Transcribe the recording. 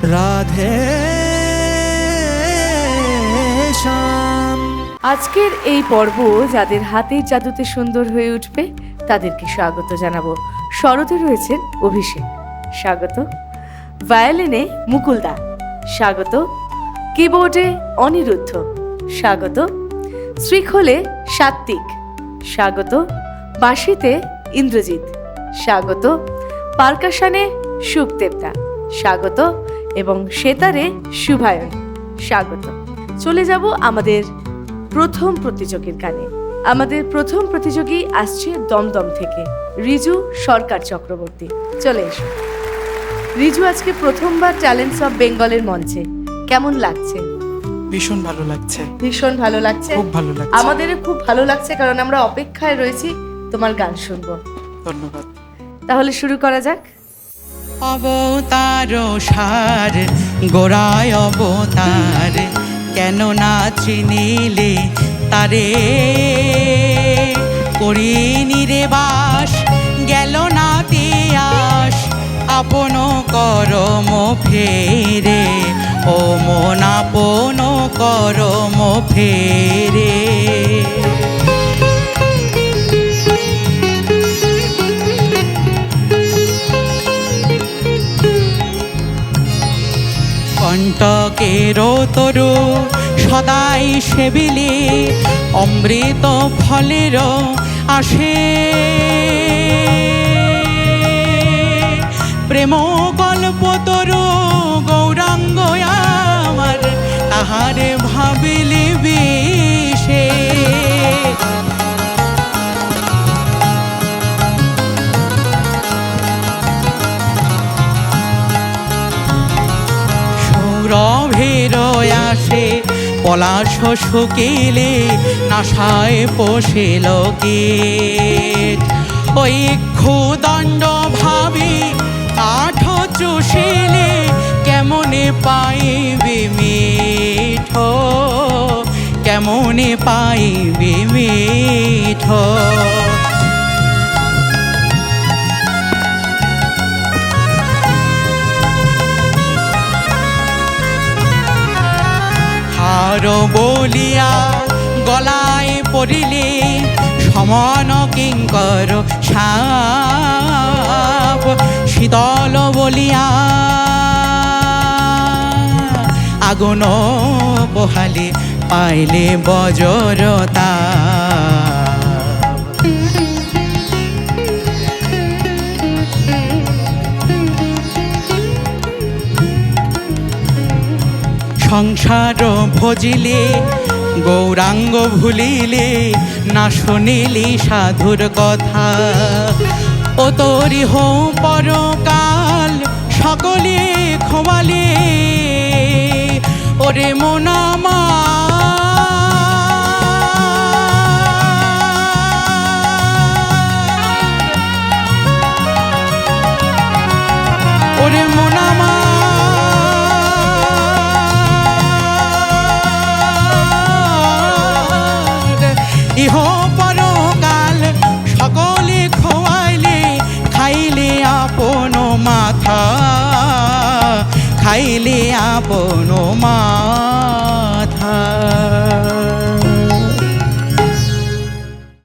রাধে শ্যাম। আজকের এই পর্ব যাদের হাতের জাদুতে সুন্দর হয়ে উঠবে তাদেরকে স্বাগত জানাবো। স্বরতে রয়েছেন অভিষেক, স্বাগত। ভায়োলিনে মুকুলদা, স্বাগত। কিবোর্ডে অনিরুদ্ধ, স্বাগত। শ্রীখোলে সাত্বিক, স্বাগত। বাঁশিতে ইন্দ্রজিৎ, স্বাগত। পারকাশনে সুখদেবদা, স্বাগত। এবং সেতারে শুভায়ন, স্বাগত। চলে যাব আমাদের প্রথম প্রতিযোগীর গানে। আমাদের প্রথম প্রতিযোগী আসছে দমদম থেকে, রিজু সরকার চক্রবর্তী। চলে এসো রিজু, আজকে প্রথমবার ট্যালেন্টস অফ বেঙ্গলের মঞ্চে, কেমন লাগছে? ভীষণ ভালো লাগছে। ভীষণ ভালো লাগছে, খুব ভালো লাগছে। আমাদেরও খুব ভালো লাগছে, কারণ আমরা অপেক্ষায় রয়েছি তোমার গান শুনবো। ধন্যবাদ। তাহলে শুরু করা যাক। অবতার সার গোড়ায় অবতার, কেন না চিনিলে তারে? করিনি রে বাস, গেল না তিয়াস, আপন করম ফেরে, ও মন আপন করম ফেরে। কণ্টকের তরু সদাই সেবিলে, অমৃত ফলের আসে। প্রেম কল্প তরু গৌরাঙ্গ আমার, তাহারে ভাবিলে বিষে। রভের আসে পলাশ শুকিলে, নাশায় পোষে লোকে। ওই ক্ষুদণ্ড ভাবি কাঠ চুষিলে, কেমনে পাইবে মিঠ, কেমনে পাইবে মিঠ। হার বলিয়া গলায় পড়িলে, সমান কিঙ্কর সাপ। শীতল বলিয়া আগুন বহালে, পাইলে বজ্রতা। সংসার ভজিলে গৌরাঙ্গ ভুলিলে, না শুনিলি সাধুর কথা। ও তোরি হো পরকাল সকলে খোয়ালে, ওরে মনামা ওরে মনামা ইহ পরকাল সকলে খোয়াইলে, খাইলে আপন মাথা, খাইলে আপন মা।